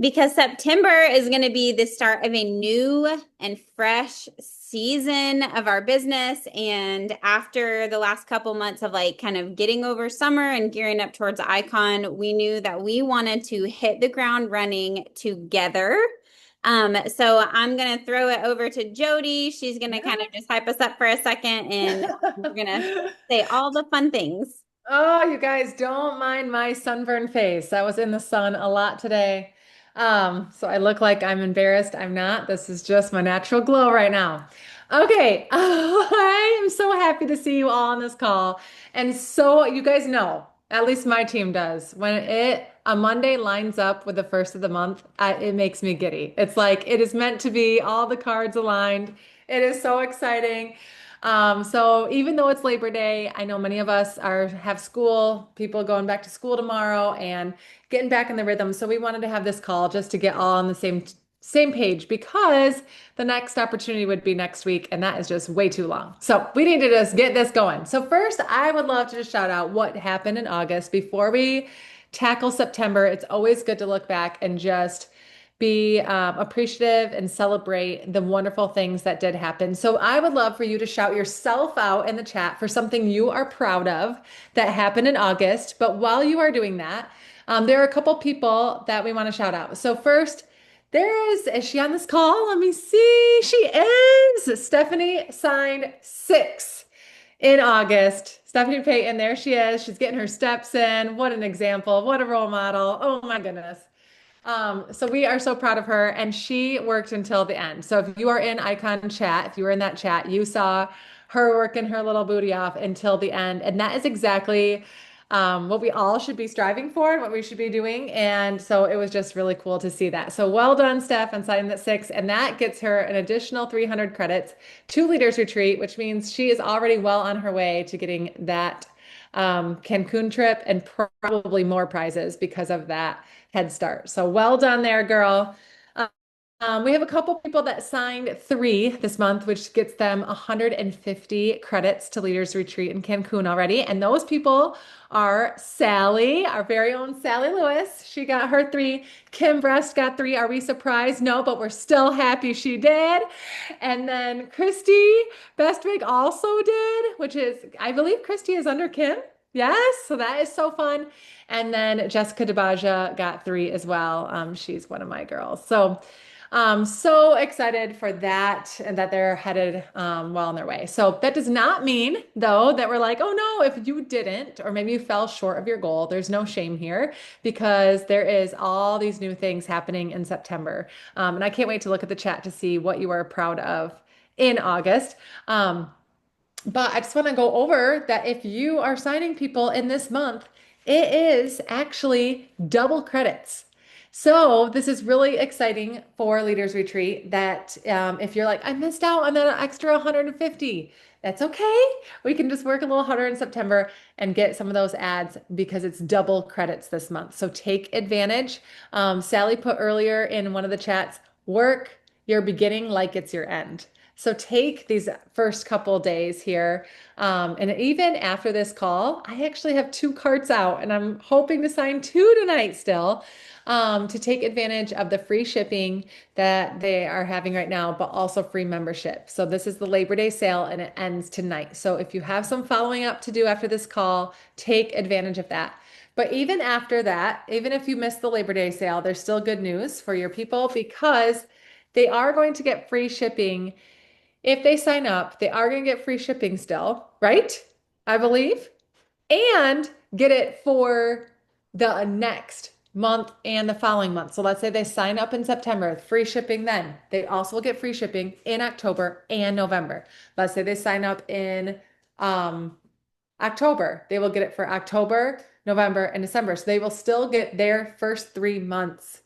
Because September is going to be the start of a new and fresh season of our business. And after the last couple months of like kind of getting over summer and gearing up towards Icon, we knew that we wanted to hit the ground running together. So I'm going to throw it over to Jody. She's going to kind of just hype us up for a second and we're going to say all the fun things. Oh, you guys don't mind my sunburned face. I was in the sun a lot today. So I look like I'm embarrassed. I'm not. This is just my natural glow right now. Okay. I am so happy to see you all on this call. And so you guys know, at least my team does, when a Monday lines up with the first of the month, it makes me giddy. It's like it is meant to be, all the cards aligned. It is so exciting. So even though it's Labor Day, I know many of us have school, people going back to school tomorrow and getting back in the rhythm. So we wanted to have this call just to get all on the same page because the next opportunity would be next week, and that is just way too long. So we need to just get this going. So first, I would love to just shout out what happened in August before we tackle September. It's always good to look back and just be appreciative and celebrate the wonderful things that did happen. So I would love for you to shout yourself out in the chat for something you are proud of that happened in August. But while you are doing that, there are a couple people that we want to shout out. So first, is she on this call? Let me see. She is. Stephanie signed 6 in August. Stephanie Payton, there she is. She's getting her steps in. What an example. What a role model. Oh my goodness. So we are so proud of her, and she worked until the end. So if you are in Icon chat, if you were in that chat, you saw her working her little booty off until the end. And that is exactly what we all should be striving for and what we should be doing. And so it was just really cool to see that. So well done, Steph, on signing that 6. And that gets her an additional 300 credits to Leaders Retreat, which means she is already well on her way to getting that Cancun trip and probably more prizes because of that head start. So well done there, girl. We have a couple people that signed 3 this month, which gets them 150 credits to Leaders Retreat in Cancun already. And those people are Sally, our very own Sally Lewis. She got her 3. Kim Brest got 3. Are we surprised? No, but we're still happy she did. And then Christy Bestwig also did, which is, I believe Christy is under Kim. Yes, so that is so fun. And then Jessica DeBaja got 3 as well. She's one of my girls. So excited for that and that they're headed well on their way. So that does not mean, though, that we're like, oh no, if you didn't, or maybe you fell short of your goal, there's no shame here because there is all these new things happening in September. And I can't wait to look at the chat to see what you are proud of in August. But I just want to go over that if you are signing people in this month, it is actually double credits. So this is really exciting for Leaders Retreat that if you're like, I missed out on that extra 150, that's okay. We can just work a little harder in September and get some of those ads because it's double credits this month. So take advantage. Sally put earlier in one of the chats, work your beginning like it's your end. So take these first couple days here. And even after this call, I actually have 2 carts out and I'm hoping to sign 2 tonight still to take advantage of the free shipping that they are having right now, but also free membership. So this is the Labor Day sale and it ends tonight. So if you have some following up to do after this call, take advantage of that. But even after that, even if you missed the Labor Day sale, there's still good news for your people because they are going to get free shipping. If they sign up, they are going to get free shipping still, right? I believe. And get it for the next month and the following month. So let's say they sign up in September, free shipping then. They also will get free shipping in October and November. Let's say they sign up in October. They will get it for October, November, and December. So they will still get their first 3 months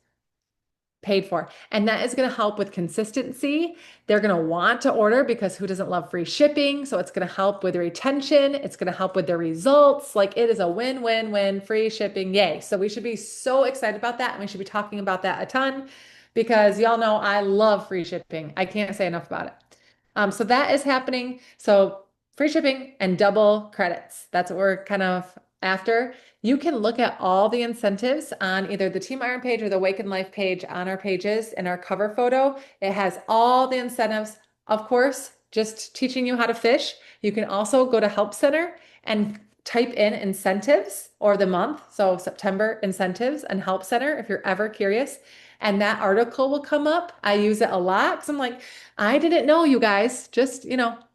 paid for. And that is going to help with consistency. They're going to want to order because who doesn't love free shipping? So it's going to help with retention. It's going to help with their results. Like it is a win-win-win, free shipping. Yay. So we should be so excited about that. And we should be talking about that a ton because y'all know I love free shipping. I can't say enough about it. So that is happening. So free shipping and double credits. That's what we're kind of after, you can look at all the incentives on either the Team Iron page or the Wake and Life page on our pages. In our cover photo, it has all the incentives. Of course, just teaching you how to fish. You can also go to Help Center and type in incentives or the month. So September incentives and Help Center if you're ever curious. And that article will come up. I use it a lot. So I'm like, I didn't know, you guys, just,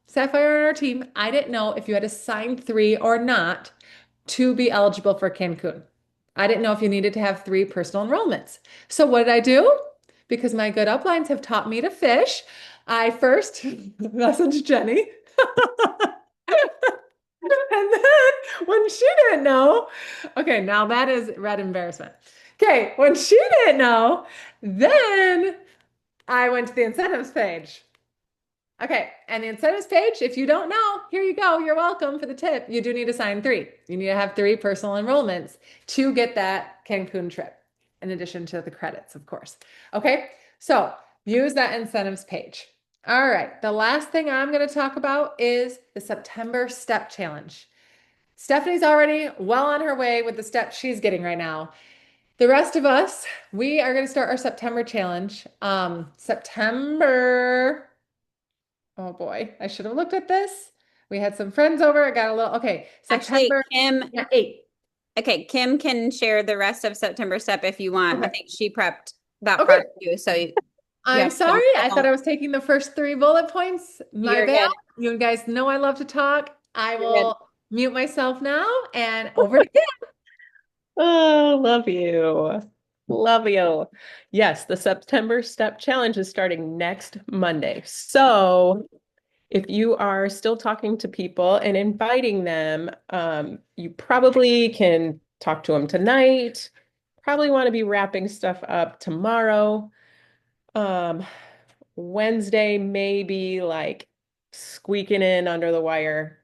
Sapphire on our team. I didn't know if you had a sign three or not to be eligible for Cancun. I didn't know if you needed to have 3 personal enrollments. So what did I do? Because my good uplines have taught me to fish, I first messaged Jenny. And then when she didn't know, okay, now that is red embarrassment. Okay, when she didn't know, then I went to the incentives page. Okay, and the incentives page, if you don't know, here you go. You're welcome for the tip. You do need to sign 3. You need to have 3 personal enrollments to get that Cancun trip, in addition to the credits, of course. Okay, so use that incentives page. All right, the last thing I'm going to talk about is the September Step Challenge. Stephanie's already well on her way with the steps she's getting right now. The rest of us, we are going to start our September challenge. September. Oh boy, I should have looked at this. We had some friends over. I got a little, okay, Actually, September, Kim, yeah, 8. okay, Kim can share the rest of September step if you want. I Okay. think she prepped that Okay. part too. So you I'm have some. sorry. I thought I was taking the first 3 bullet points. My You're bad. good. You guys know I love to talk. I You're good. will mute myself now and over to you. Oh, love you. Love you. Yes, the September Step Challenge is starting next Monday. So if you are still talking to people and inviting them, you probably can talk to them tonight. Probably want to be wrapping stuff up tomorrow. Um, Wednesday, maybe like squeaking in under the wire.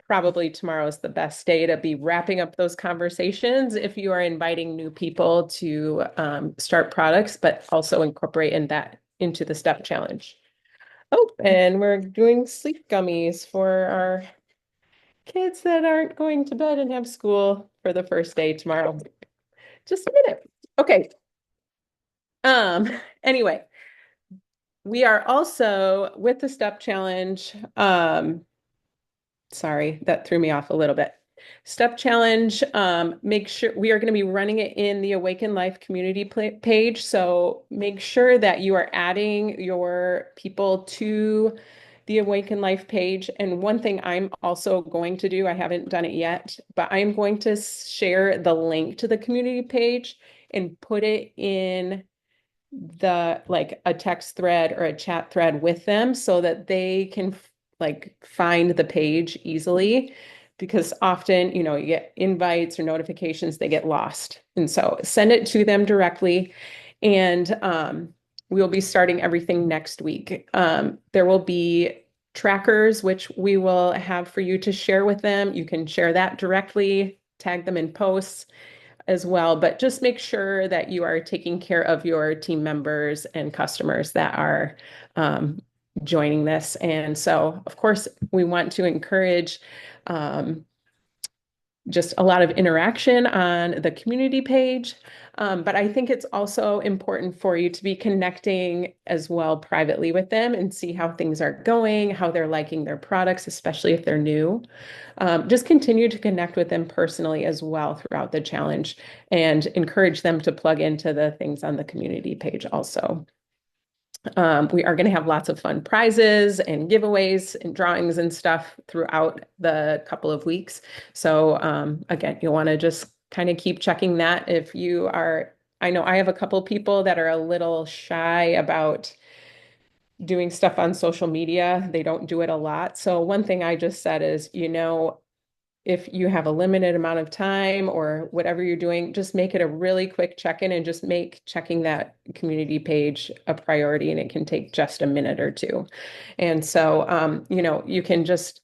Probably tomorrow is the best day to be wrapping up those conversations if you are inviting new people to start products, but also incorporating that into the step challenge. Oh, and we're doing sleep gummies for our kids that aren't going to bed and have school for the first day tomorrow. Just a minute. Okay. Um, anyway, we are also with the step challenge. Sorry, that threw me off a little bit. Step challenge, make sure we are going to be running it in the Awaken Life community page. So make sure that you are adding your people to the Awaken Life page. And one thing I'm also going to do, I haven't done it yet, but I'm going to share the link to the community page and put it in the like a text thread or a chat thread with them so that they can like find the page easily because often, you get invites or notifications, they get lost. And so send it to them directly. And we'll be starting everything next week. There will be trackers, which we will have for you to share with them. You can share that directly, tag them in posts as well, but just make sure that you are taking care of your team members and customers that are joining this. And so, of course, we want to encourage just a lot of interaction on the community page. But I think it's also important for you to be connecting as well privately with them and see how things are going, how they're liking their products, especially if they're new. Just continue to connect with them personally as well throughout the challenge and encourage them to plug into the things on the community page also. We are going to have lots of fun prizes and giveaways and drawings and stuff throughout the couple of weeks. So again, you'll want to just kind of keep checking that if you are, I know I have a couple people that are a little shy about doing stuff on social media. They don't do it a lot. So one thing I just said is, if you have a limited amount of time or whatever you're doing, just make it a really quick check-in and just make checking that community page a priority, and it can take just a minute or two. And so, you can just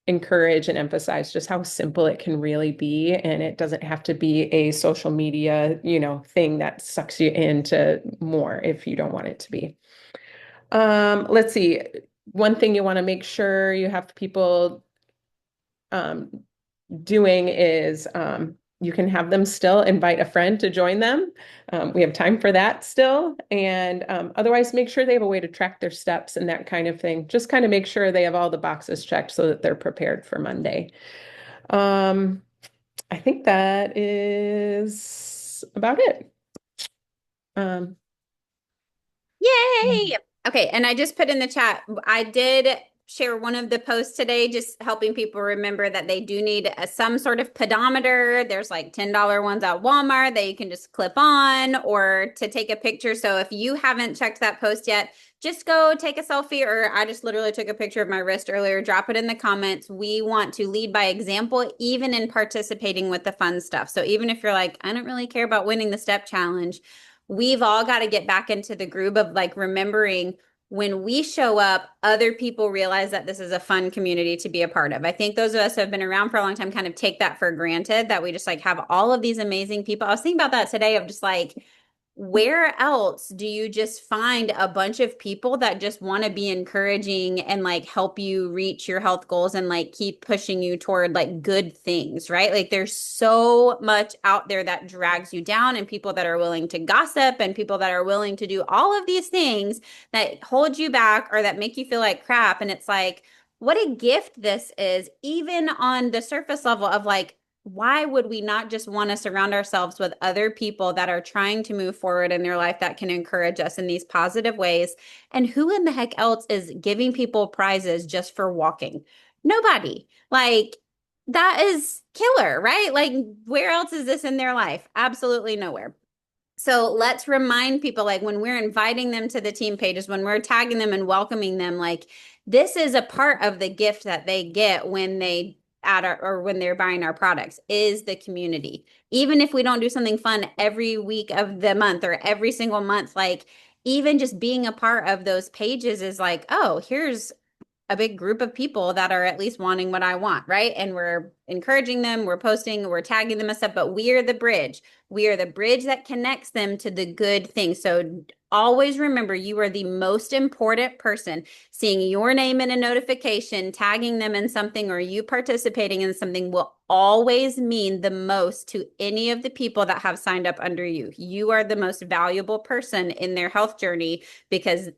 encourage and emphasize just how simple it can really be. And it doesn't have to be a social media, thing that sucks you into more if you don't want it to be. Let's see. One thing you want to make sure you have people doing is you can have them still invite a friend to join them. We have time for that still. And otherwise, make sure they have a way to track their steps and that kind of thing. Just kind of make sure they have all the boxes checked so that they're prepared for Monday. Um, I think that is about it. Um, Yay! Okay, and I just put in the chat, I did share one of the posts today, just helping people remember that they do need some sort of pedometer. There's like $10 ones at Walmart that you can just clip on or to take a picture. So if you haven't checked that post yet, just go take a selfie, or I just literally took a picture of my wrist earlier. Drop it in the comments. We want to lead by example, even in participating with the fun stuff. So even if you're like, I don't really care about winning the step challenge, we've all got to get back into the groove of like remembering when we show up, other people realize that this is a fun community to be a part of. I think those of us who have been around for a long time kind of take that for granted, that we just like have all of these amazing people. I was thinking about that today of just like, where else do you just find a bunch of people that just want to be encouraging and like help you reach your health goals and like keep pushing you toward like good things, right? Like there's so much out there that drags you down, and people that are willing to gossip and people that are willing to do all of these things that hold you back or that make you feel like crap. And it's like, what a gift this is, even on the surface level of like, why would we not just want to surround ourselves with other people that are trying to move forward in their life that can encourage us in these positive ways? And who in the heck else is giving people prizes just for walking? Nobody. Like, that is killer, right? Like, where else is this in their life? Absolutely nowhere. So let's remind people, like when we're inviting them to the team pages, when we're tagging them and welcoming them, like this is a part of the gift that they get when they add our, or when they're buying our products, is the community. Even if we don't do something fun every week of the month or every single month, like even just being a part of those pages is like, oh, here's a big group of people that are at least wanting what I want, right? And we're encouraging them, we're posting, we're tagging them and stuff, but we are the bridge. We are the bridge that connects them to the good things. So always remember, you are the most important person. Seeing your name in a notification, tagging them in something, or you participating in something will always mean the most to any of the people that have signed up under you. You are the most valuable person in their health journey because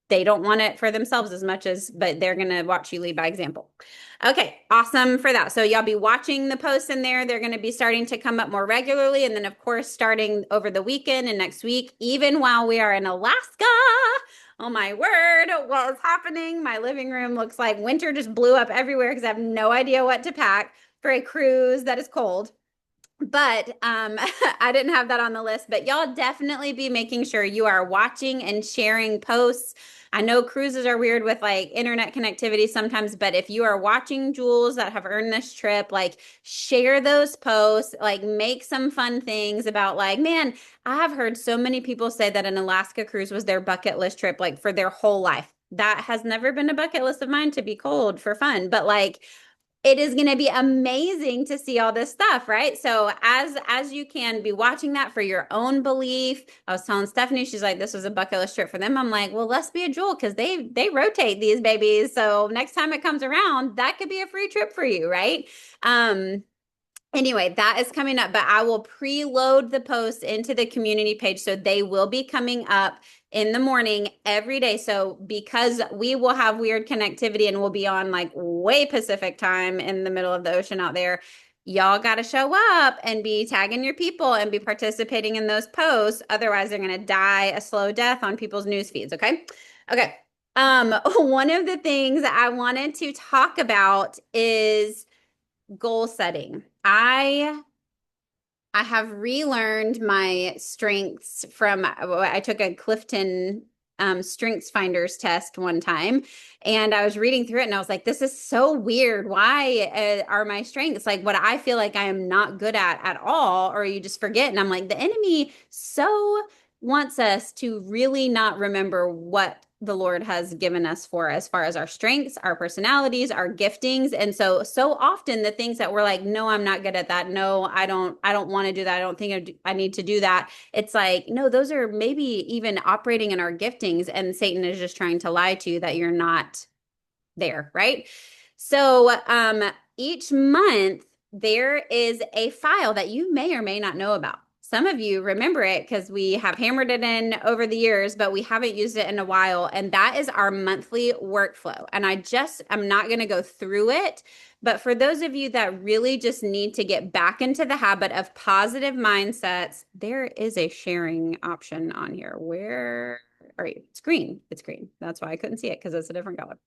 they don't want it for themselves as much as, but they're going to watch you lead by example. Okay, awesome for that. So y'all be watching the posts in there. They're going to be starting to come up more regularly. And then, of course, starting over the weekend and next week, even while we are in Alaska. Oh my word, what is happening? My living room looks like winter just blew up everywhere because I have no idea what to pack for a cruise that is cold. But I didn't have that on the list, but y'all definitely be making sure you are watching and sharing posts. I know cruises are weird with like internet connectivity sometimes, but if you are watching jewels that have earned this trip, like share those posts, like make some fun things about like, man, I have heard so many people say that an Alaska cruise was their bucket list trip, like for their whole life. That has never been a bucket list of mine, to be cold for fun, but like it is going to be amazing to see all this stuff, right? So as you can be watching that for your own belief. I was telling Stephanie, she's like, this was a bucket list trip for them. I'm like, well, let's be a jewel because they rotate these babies. So next time it comes around, that could be a free trip for you, right? Anyway, that is coming up, but I will preload the posts into the community page. So they will be coming up in the morning every day. So because we will have weird connectivity and we'll be on like way Pacific time in the middle of the ocean out there, y'all got to show up and be tagging your people and be participating in those posts. Otherwise, they're going to die a slow death on people's news feeds. Okay. Okay. One of the things that I wanted to talk about is goal setting. I have relearned my strengths from, I took a Clifton Strengths Finders test one time, and I was reading through it and I was like, this is so weird. Why are my strengths like what I feel like I am not good at all? Or you just forget. And I'm like, the enemy so wants us to really not remember what the Lord has given us for as far as our strengths, our personalities, our giftings. And so often the things that we're like, no, I'm not good at that. No, I don't want to do that. I don't think I need to do that. It's like, no, those are maybe even operating in our giftings. And Satan is just trying to lie to you that you're not there, right? So each month, there is a file that you may or may not know about. Some of you remember it because we have hammered it in over the years, but we haven't used it in a while. And that is our monthly workflow. And I'm not going to go through it. But for those of you that really just need to get back into the habit of positive mindsets, there is a sharing option on here. Where are you? It's green. It's green. That's why I couldn't see it because it's a different color.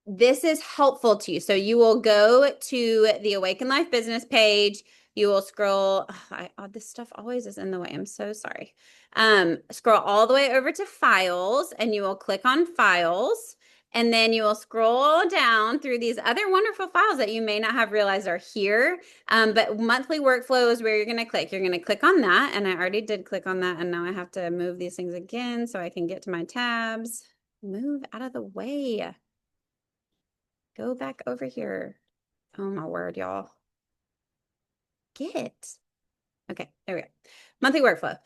This is helpful to you. So you will go to the Awaken Life business page. You will scroll. This stuff always is in the way. I'm so sorry. Scroll all the way over to files and you will click on files. And then you will scroll down through these other wonderful files that you may not have realized are here. But monthly workflow is where you're going to click. You're going to click on that. And I already did click on that. And now I have to move these things again so I can get to my tabs. Move out of the way. Go back over here. Oh my word, y'all. Get. Okay, there we go. Monthly workflow.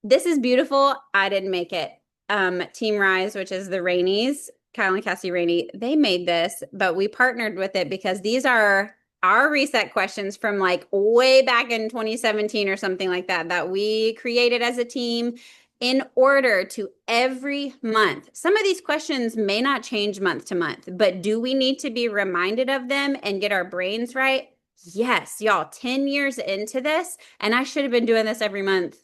This is beautiful. I didn't make it. Team Rise, which is the Rainies, Kyle and Cassie Rainey, they made this, but we partnered with it because these are our reset questions from like way back in 2017 or something like that, that we created as a team in order to every month. Some of these questions may not change month to month, but do we need to be reminded of them and get our brains right? Yes, y'all, 10 years into this, and I should have been doing this every month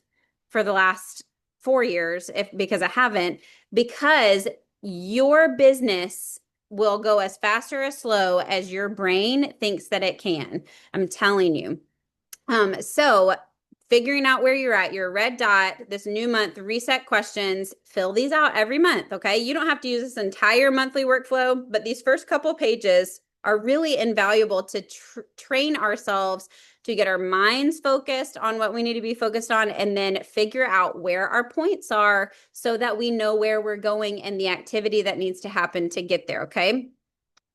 for the last 4 years because I haven't, because your business will go as fast or as slow as your brain thinks that it can. I'm telling you. So figuring out where you're at, your red dot, this new month, reset questions, fill these out every month, okay? You don't have to use this entire monthly workflow, but these first couple pages are really invaluable to train ourselves to get our minds focused on what we need to be focused on and then figure out where our points are so that we know where we're going and the activity that needs to happen to get there, okay?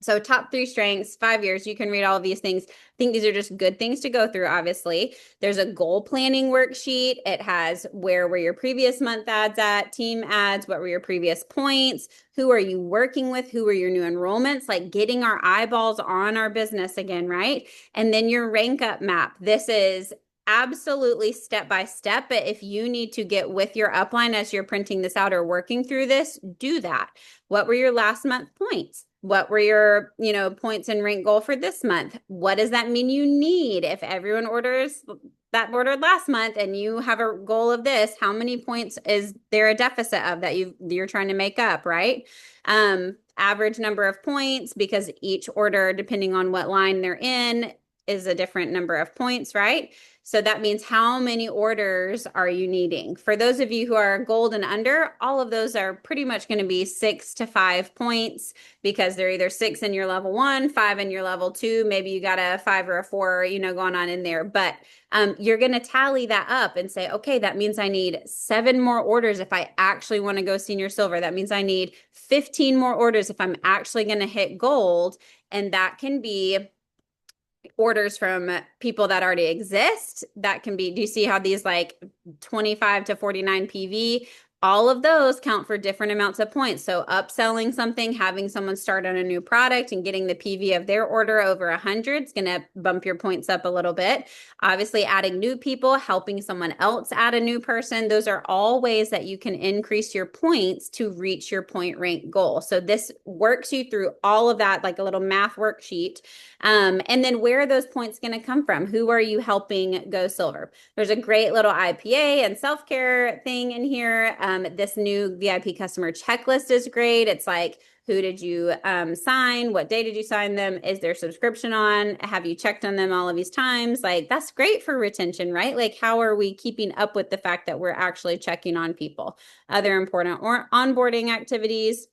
So top 3 strengths, 5 years, you can read all of these things. I think these are just good things to go through, obviously. There's a goal planning worksheet. It has where were your previous month ads at, team ads, what were your previous points, who are you working with, who are your new enrollments, like getting our eyeballs on our business again, right? And then your rank up map. This is absolutely step by step, but if you need to get with your upline as you're printing this out or working through this, do that. What were your last month points? What were your, points and rank goal for this month? What does that mean you need? If everyone orders that ordered last month and you have a goal of this, how many points is there a deficit of that you're trying to make up, right? Average number of points, because each order, depending on what line they're in, is a different number of points, right? So that means how many orders are you needing? For those of you who are gold and under, all of those are pretty much going to be 6 to 5 points because they're either 6 in your level 1, 5 in your level 2. Maybe you got a 5 or a 4, going on in there. But you're going to tally that up and say, okay, that means I need 7 more orders if I actually want to go senior silver. That means I need 15 more orders if I'm actually going to hit gold. And that can be orders from people that already exist. That can be, do you see how these like 25 to 49 PV, all of those count for different amounts of points. So upselling something, having someone start on a new product and getting the PV of their order over 100 is going to bump your points up a little bit. Obviously, adding new people, helping someone else add a new person. Those are all ways that you can increase your points to reach your point rank goal. So this works you through all of that, like a little math worksheet. And then where are those points going to come from? Who are you helping go silver? There's a great little IPA and self-care thing in here. This new VIP customer checklist is great. It's like, who did you sign? What day did you sign them? Is their subscription on? Have you checked on them all of these times? Like, that's great for retention, right? Like, how are we keeping up with the fact that we're actually checking on people? Other important or onboarding activities.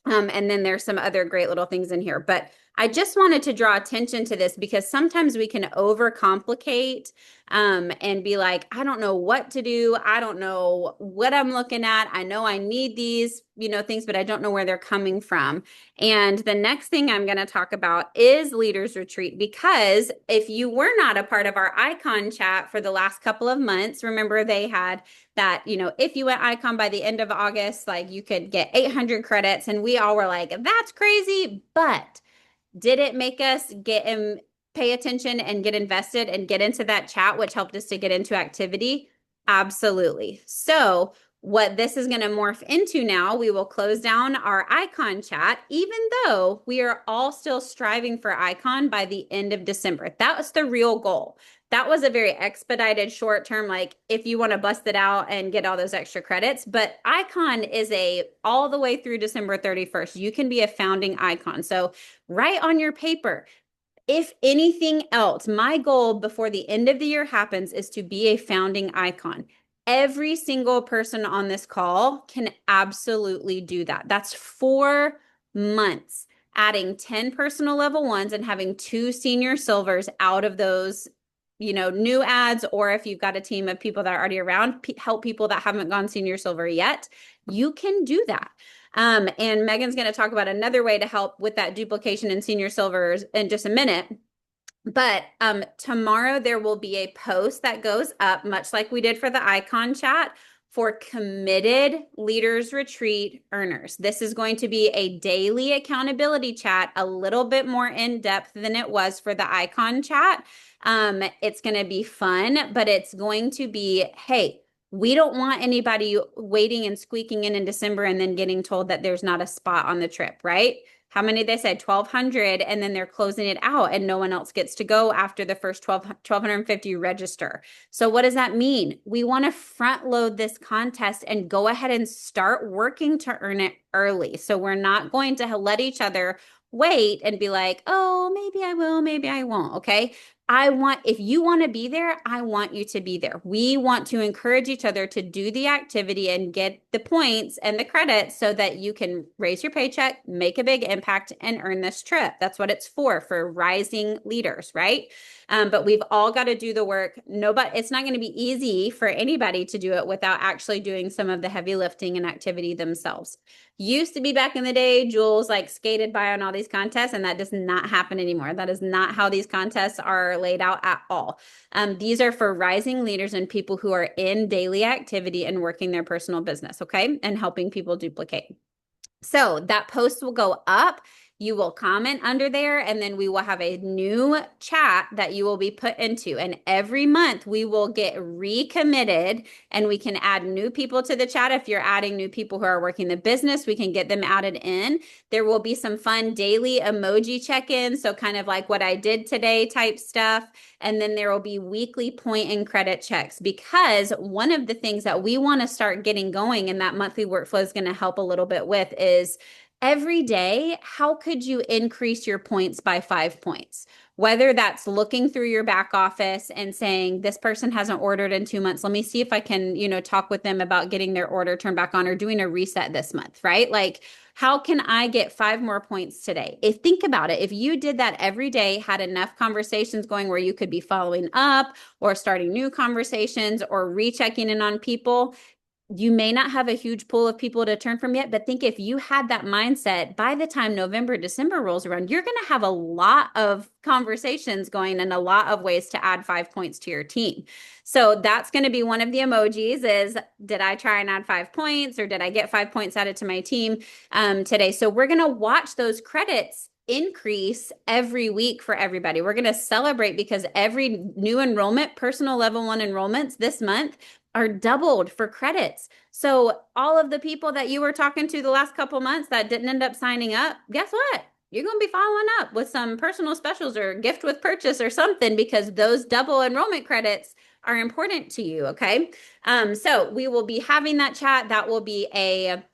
And then there's some other great little things in here. But I just wanted to draw attention to this because sometimes we can overcomplicate and be like, I don't know what to do. I don't know what I'm looking at. I know I need these, things, but I don't know where they're coming from. And the next thing I'm going to talk about is Leaders Retreat, because if you were not a part of our icon chat for the last couple of months, remember they had that, if you went icon by the end of August, like you could get 800 credits. And we all were like, that's crazy. But Did it make us pay attention and get invested and get into that chat, which helped us to get into activity? Absolutely. So what this is going to morph into now, we will close down our icon chat, even though we are all still striving for icon by the end of December. That was the real goal. That was a very expedited short term, like if you want to bust it out and get all those extra credits. But icon is all the way through December 31st. You can be a founding icon. So write on your paper, if anything else, my goal before the end of the year happens is to be a founding icon. Every single person on this call can absolutely do that. That's 4 months, adding 10 personal level ones and having 2 senior silvers out of those, new ads, or if you've got a team of people that are already around, help people that haven't gone senior silver yet. You can do that. And Megan's going to talk about another way to help with that duplication in senior silvers in just a minute. But tomorrow there will be a post that goes up, much like we did for the icon chat, for committed leaders retreat earners. This is going to be a daily accountability chat, a little bit more in depth than it was for the icon chat. It's going to be fun, but it's going to be, hey, we don't want anybody waiting and squeaking in December and then getting told that there's not a spot on the trip, right? How many they said? 1,200, and then they're closing it out and no one else gets to go after the first 1,250 register. So what does that mean? We want to front load this contest and go ahead and start working to earn it early. So we're not going to let each other wait and be like, oh, maybe I will, maybe I won't. Okay. If you want to be there, I want you to be there. We want to encourage each other to do the activity and get the points and the credits so that you can raise your paycheck, make a big impact, and earn this trip. That's what it's for rising leaders, right? But we've all got to do the work. It's not going to be easy for anybody to do it without actually doing some of the heavy lifting and activity themselves. Used to be back in the day, Jules like skated by on all these contests, and that does not happen anymore. That is not how these contests are laid out at all. These are for rising leaders and people who are in daily activity and working their personal business, okay? And helping people duplicate. So that post will go up. You will comment under there, and then we will have a new chat that you will be put into. And every month we will get recommitted, and we can add new people to the chat. If you're adding new people who are working the business, we can get them added in. There will be some fun daily emoji check-ins, so kind of like what I did today type stuff. And then there will be weekly point and credit checks, because one of the things that we want to start getting going and that monthly workflow is going to help a little bit with is every day, how could you increase your points by 5 points? Whether that's looking through your back office and saying, this person hasn't ordered in 2 months. Let me see if I can, talk with them about getting their order turned back on or doing a reset this month, right? Like, how can I get 5 more points today? Think about it. If you did that every day, had enough conversations going where you could be following up or starting new conversations or rechecking in on people, you may not have a huge pool of people to turn from yet, but think if you had that mindset, by the time November, December rolls around, you're going to have a lot of conversations going and a lot of ways to add 5 points to your team. So that's going to be one of the emojis is, did I try and add 5 points, or did I get 5 points added to my team today? So we're going to watch those credits increase every week for everybody. We're going to celebrate because every new enrollment, personal level 1 enrollments this month are doubled for credits. So all of the people that you were talking to the last couple months that didn't end up signing up, guess what? You're going to be following up with some personal specials or gift with purchase or something, because those double enrollment credits are important to you. Okay. So we will be having that chat. That will be a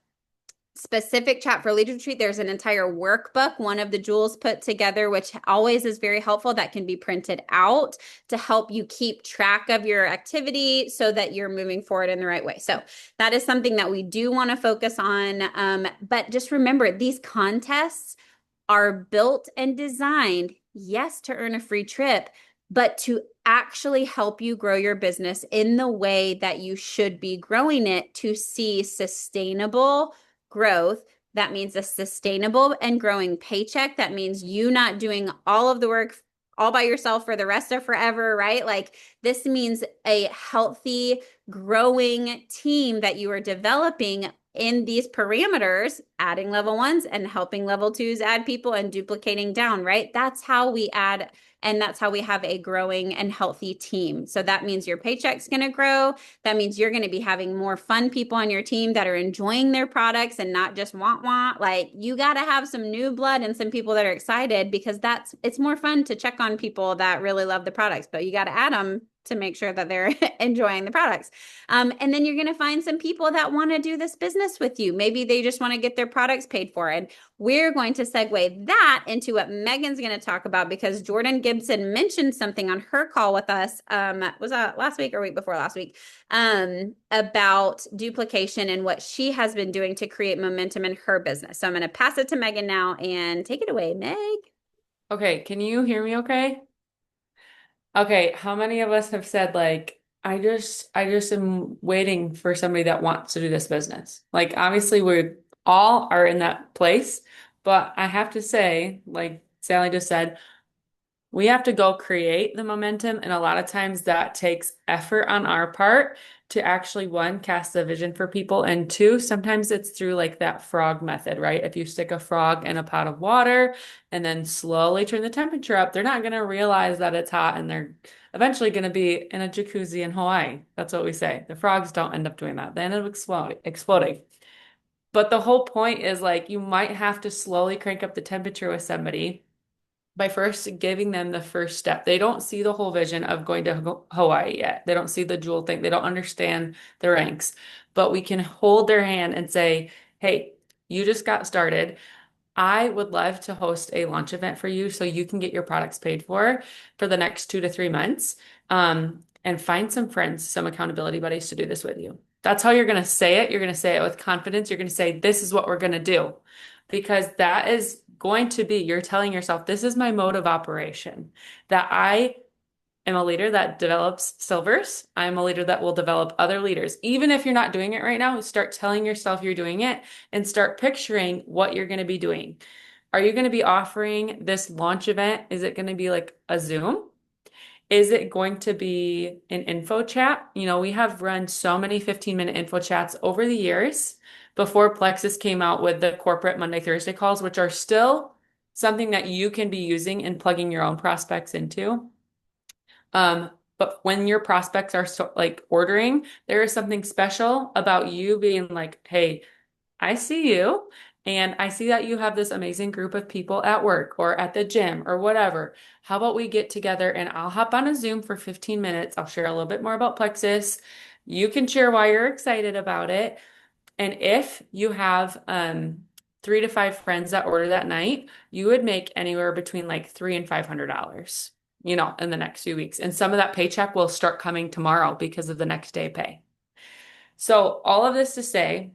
specific chat for leader retreat. There's an entire workbook one of the Jules put together, which always is very helpful, that can be printed out to help you keep track of your activity so that you're moving forward in the right way. So that is something that we do want to focus on. But just remember, these contests are built and designed, yes, to earn a free trip, but to actually help you grow your business in the way that you should be growing it, to see sustainable growth. That means a sustainable and growing paycheck. That means you not doing all of the work all by yourself for the rest of forever, right? Like, this means a healthy, growing team that you are developing in these parameters, adding level ones and helping level twos add people and duplicating down, right? That's how we add, and that's how we have a growing and healthy team. So that means your paycheck's going to grow. That means you're going to be having more fun people on your team that are enjoying their products and not just want. Like you got to have some new blood and some people that are excited, because it's more fun to check on people that really love the products, but you got to add them to make sure that they're enjoying the products. And then you're going to find some people that want to do this business with you. Maybe they just want to get their products paid for. And we're going to segue that into what Megan's going to talk about, because Jordan Gibson mentioned something on her call with us. Was that last week or week before last week? About duplication and what she has been doing to create momentum in her business. So I'm going to pass it to Megan now and take it away, Meg. Okay, can you hear me okay? Okay, how many of us have said like I just am waiting for somebody that wants to do this business? Like obviously we all are in that place, but I have to say, like Sally just said, we have to go create the momentum, and a lot of times that takes effort on our part to actually one, cast the vision for people, and two, sometimes it's through like that frog method, right? If you stick a frog in a pot of water and then slowly turn the temperature up, they're not going to realize that it's hot, and they're eventually going to be in a jacuzzi in Hawaii. That's what we say. The frogs don't end up doing that. They end up exploding. But the whole point is like you might have to slowly crank up the temperature with somebody by first giving them the first step. They don't see the whole vision of going to Hawaii yet. They don't see the jewel thing. They don't understand the ranks. But we can hold their hand and say, hey, you just got started. I would love to host a launch event for you so you can get your products paid for the next 2 to 3 months. And find some friends, some accountability buddies to do this with you. That's how you're going to say it. You're going to say it with confidence. You're going to say, this is what we're going to do. Because that is going to be, you're telling yourself, this is my mode of operation, that I am a leader that develops silvers. I'm a leader that will develop other leaders. Even if you're not doing it right now, start telling yourself you're doing it and start picturing what you're going to be doing. Are you going to be offering this launch event? Is it going to be like a Zoom? Is it going to be an info chat? You know, we have run so many 15-minute info chats over the years before Plexus came out with the corporate Monday, Thursday calls, which are still something that you can be using and plugging your own prospects into. But when your prospects are like ordering, there is something special about you being like, hey, I see you. And I see that you have this amazing group of people at work or at the gym or whatever. How about we get together and I'll hop on a Zoom for 15 minutes. I'll share a little bit more about Plexus. You can share why you're excited about it. And if you have 3 to 5 friends that order that night, you would make anywhere between like $300 and $500, in the next few weeks. And some of that paycheck will start coming tomorrow because of the next day pay. So all of this to say,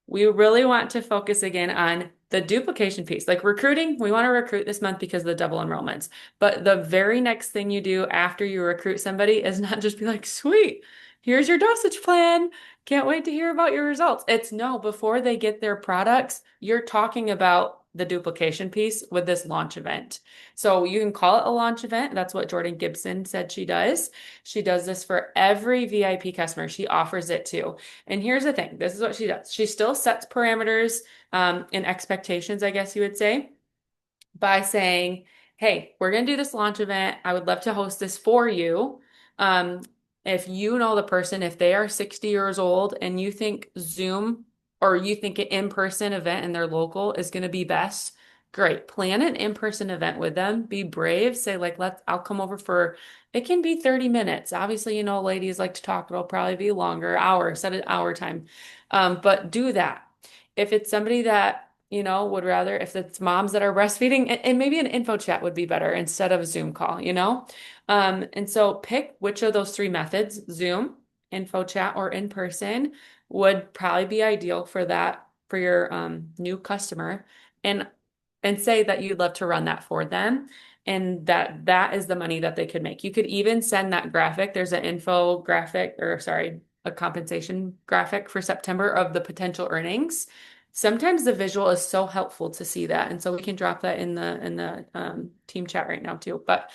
we really want to focus again on the duplication piece. Like recruiting, we want to recruit this month because of the double enrollments. But the very next thing you do after you recruit somebody is not just be like, sweet, here's your dosage plan. Can't wait to hear about your results. It's no, before they get their products, you're talking about the duplication piece with this launch event. So you can call it a launch event. That's what Jordan Gibson said she does. She does this for every VIP customer. She offers it to. And here's the thing. This is what she does. She still sets parameters and expectations, I guess you would say, by saying, hey, we're going to do this launch event. I would love to host this for you. If you know the person, if they are 60 years old and you think Zoom or you think an in-person event and they're local is going to be best, great. Plan an in-person event with them. Be brave. Say like, I'll come over for, it can be 30 minutes. Obviously, ladies like to talk. It'll probably be longer, hour, set an hour time. But do that. If it's somebody that, would rather, if it's moms that are breastfeeding, and maybe an info chat would be better instead of a Zoom call. And so pick which of those three methods, Zoom, info chat, or in person, would probably be ideal for that, for your new customer. And say that you'd love to run that for them and that is the money that they could make. You could even send that graphic. There's an infographic, or sorry, a compensation graphic for September of the potential earnings. Sometimes the visual is so helpful to see that. And so we can drop that in the team chat right now too. But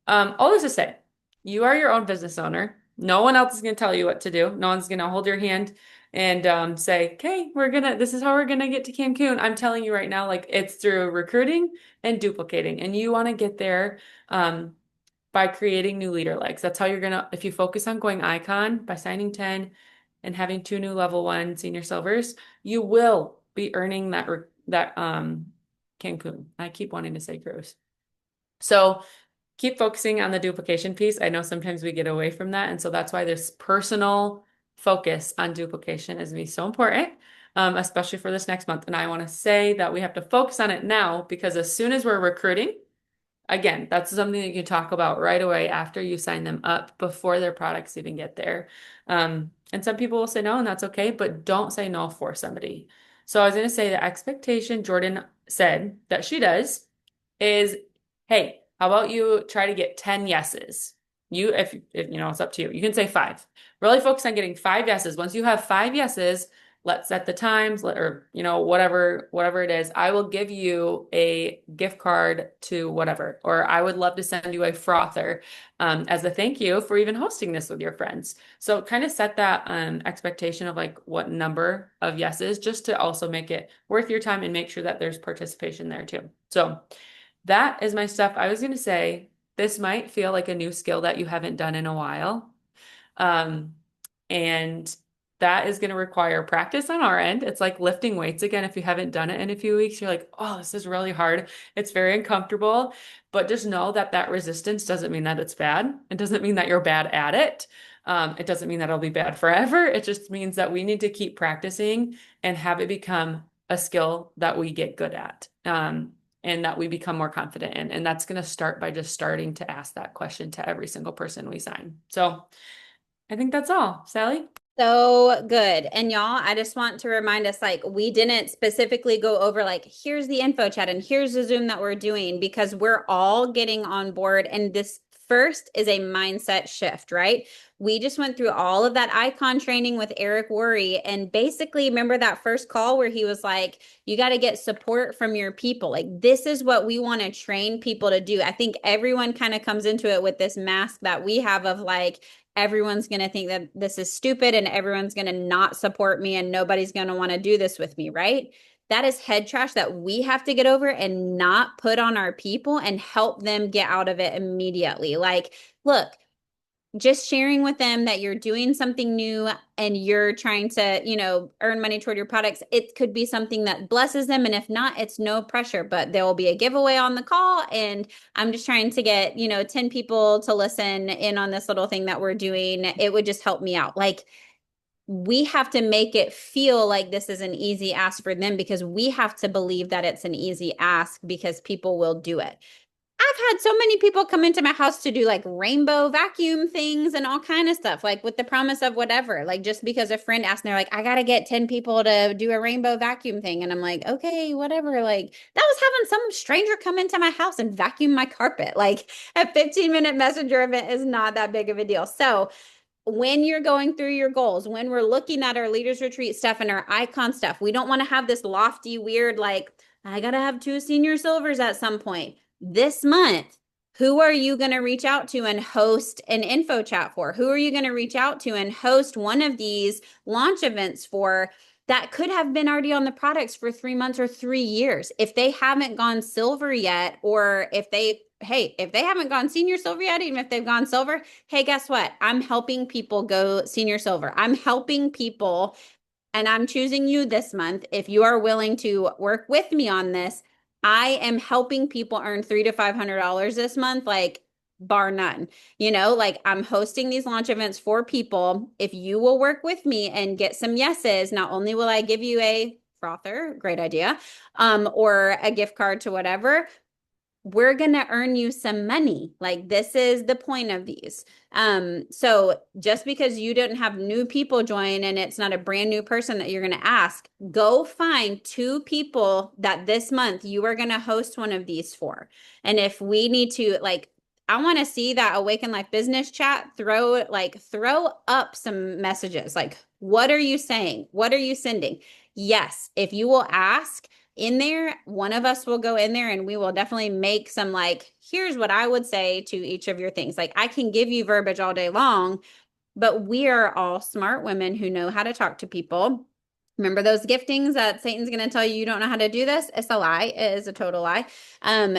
all this to say, you are your own business owner. No one else is going to tell you what to do. No one's going to hold your hand and say, okay, this is how we're gonna get to Cancun. I'm telling you right now, like it's through recruiting and duplicating. And you want to get there by creating new leader legs. That's how you're gonna, if you focus on going icon by signing 10 and having 2 new level 1 senior silvers, you will be earning that Cancun. I keep wanting to say cruise. So keep focusing on the duplication piece. I know sometimes we get away from that. And so that's why this personal focus on duplication is going to be so important, especially for this next month. And I want to say that we have to focus on it now because as soon as we're recruiting, again, that's something that you can talk about right away after you sign them up before their products even get there. And some people will say no, and that's okay, but don't say no for somebody. So I was going to say the expectation Jordan said that she does is, hey, how about you try to get 10 yeses? If you know, it's up to you. You can say 5. Really focus on getting 5 yeses. Once you have 5 yeses, let's set the times, or you know, whatever it is. I will give you a gift card to whatever, or I would love to send you a frother as a thank you for even hosting this with your friends. So kind of set that expectation of like what number of yeses, just to also make it worth your time and make sure that there's participation there too. So that is my stuff. I was going to say this might feel like a new skill that you haven't done in a while. Um, and that is going to require practice on our end. It's like lifting weights again. If you haven't done it in a few weeks, you're like, oh, this is really hard. It's very uncomfortable. But just know that that resistance doesn't mean that it's bad. It doesn't mean that you're bad at it. It doesn't mean that it'll be bad forever. It just means that we need to keep practicing and have it become a skill that we get good at. And that we become more confident in. And that's going to start by just starting to ask that question to every single person we sign. So I think that's all. Sally? So good. And y'all, I just want to remind us, like, we didn't specifically go over like, here's the info chat and here's the Zoom that we're doing because we're all getting on board. And this first is a mindset shift, right? We just went through all of that icon training with Eric Worre. And basically, remember that first call where he was like, you got to get support from your people. Like, this is what we want to train people to do. I think everyone kind of comes into it with this mask that we have of like, everyone's going to think that this is stupid and everyone's going to not support me and nobody's going to want to do this with me, right? That is head trash that we have to get over and not put on our people and help them get out of it immediately. Like, look, just sharing with them that you're doing something new and you're trying to, you know, earn money toward your products, it could be something that blesses them. And if not, it's no pressure, but there will be a giveaway on the call. And I'm just trying to get, you know, 10 people to listen in on this little thing that we're doing. It would just help me out. Like, we have to make it feel like this is an easy ask for them because we have to believe that it's an easy ask because people will do it. I've had so many people come into my house to do like rainbow vacuum things and all kind of stuff, like with the promise of whatever, like just because a friend asked and they're like, I got to get 10 people to do a rainbow vacuum thing. And I'm like, okay, whatever. Like that was having some stranger come into my house and vacuum my carpet. Like a 15-minute messenger event is not that big of a deal. So when you're going through your goals, when we're looking at our leaders retreat stuff and our icon stuff, we don't want to have this lofty, weird, like, I got to have 2 senior silvers at some point. This month, who are you going to reach out to and host an info chat for? Who are you going to reach out to and host one of these launch events for that could have been already on the products for 3 months or 3 years? If they haven't gone silver yet, or if they haven't gone senior silver yet, even if they've gone silver, hey, guess what? I'm helping people go senior silver. I'm helping people, and I'm choosing you this month. If you are willing to work with me on this, I am helping people earn $300 to $500 this month, like bar none. You know, like I'm hosting these launch events for people. If you will work with me and get some yeses, not only will I give you a frother, great idea, or a gift card to whatever, we're going to earn you some money. Like this is the point of these. So just because you didn't have new people join and it's not a brand new person that you're going to ask, go find 2 people that this month you are going to host one of these for. And if we need to, like, I want to see that Awaken Life business chat, throw up some messages. Like, what are you saying? What are you sending? Yes, if you will ask, in there, one of us will go in there and we will definitely make some like, here's what I would say to each of your things. Like I can give you verbiage all day long, but we are all smart women who know how to talk to people. Remember those giftings that Satan's going to tell you don't know how to do this? It's a lie. It is a total lie.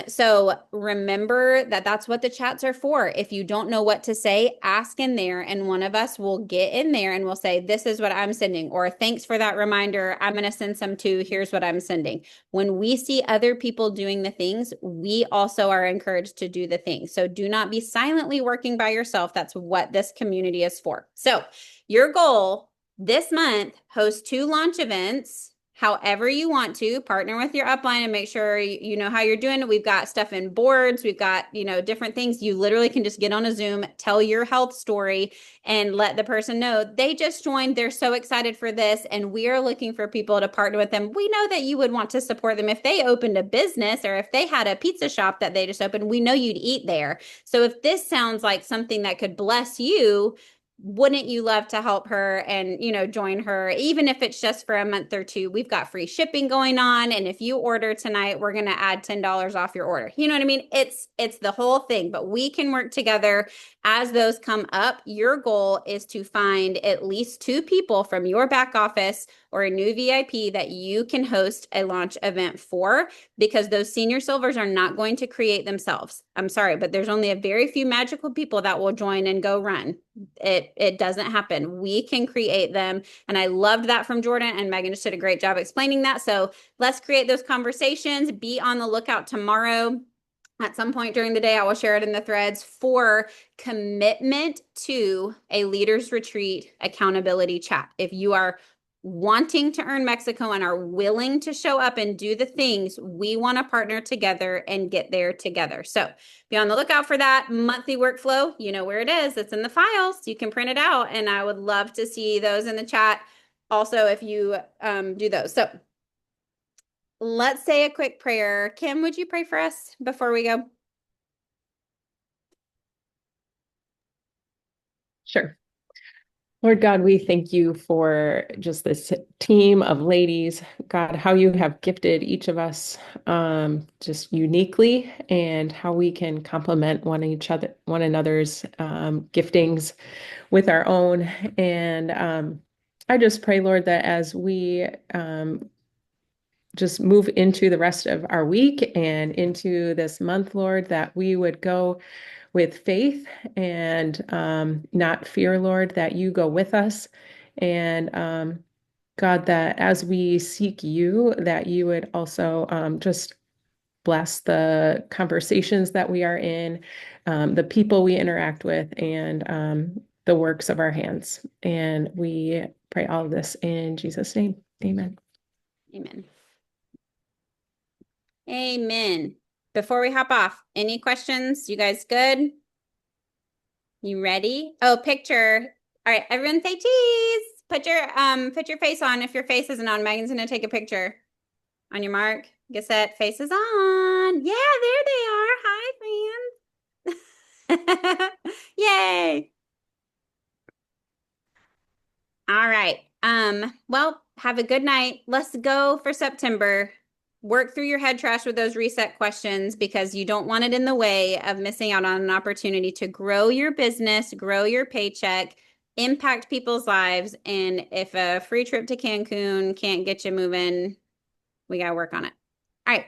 So remember that that's what the chats are for. If you don't know what to say, ask in there, and one of us will get in there and we'll say, this is what I'm sending, or thanks for that reminder. I'm going to send some too. Here's what I'm sending. When we see other people doing the things, we also are encouraged to do the things. So do not be silently working by yourself. That's what this community is for. So your goal this month, host 2 launch events, however you want to. Partner with your upline and make sure you know how you're doing it. We've got stuff in boards. We've got, different things. You literally can just get on a Zoom, tell your health story, and let the person know they just joined. They're so excited for this, and we are looking for people to partner with them. We know that you would want to support them if they opened a business or if they had a pizza shop that they just opened. We know you'd eat there. So if this sounds like something that could bless you, wouldn't you love to help her and, join her, even if it's just for a month or 2? We've got free shipping going on. And if you order tonight, we're going to add $10 off your order. You know what I mean? It's the whole thing, but we can work together as those come up. Your goal is to find at least 2 people from your back office or a new VIP that you can host a launch event for, because those senior silvers are not going to create themselves. I'm sorry, but there's only a very few magical people that will join and go run. It doesn't happen. We can create them. And I loved that from Jordan, and Megan just did a great job explaining that. So let's create those conversations. Be on the lookout tomorrow. At some point during the day, I will share it in the threads for commitment to a leaders retreat accountability chat. If you are wanting to earn Mexico and are willing to show up and do the things, we want to partner together and get there together. So be on the lookout for that monthly workflow. You know where it is. It's in the files. You can print it out, and I would love to see those in the chat also if you do those. So let's say a quick prayer. Kim, would you pray for us before we go? Sure. Lord God, we thank you for just this team of ladies. God, how you have gifted each of us just uniquely, and how we can complement one another's giftings with our own. And I just pray, Lord, that as we just move into the rest of our week and into this month, Lord, that we would go with faith and not fear, Lord, that you go with us. And God, that as we seek you, that you would also just bless the conversations that we are in, the people we interact with, and the works of our hands. And we pray all of this in Jesus' name. Amen. Amen. Amen. Before we hop off, any questions? You guys good? You ready? Oh, picture. All right, everyone say cheese. Put your face on. If your face isn't on, Megan's gonna take a picture. On your mark, get set, face is on. Yeah, there they are. Hi, fans. Yay. All right. Well, have a good night. Let's go for September. Work through your head trash with those reset questions, because you don't want it in the way of missing out on an opportunity to grow your business, grow your paycheck, impact people's lives. And if a free trip to Cancun can't get you moving, we got to work on it. All right.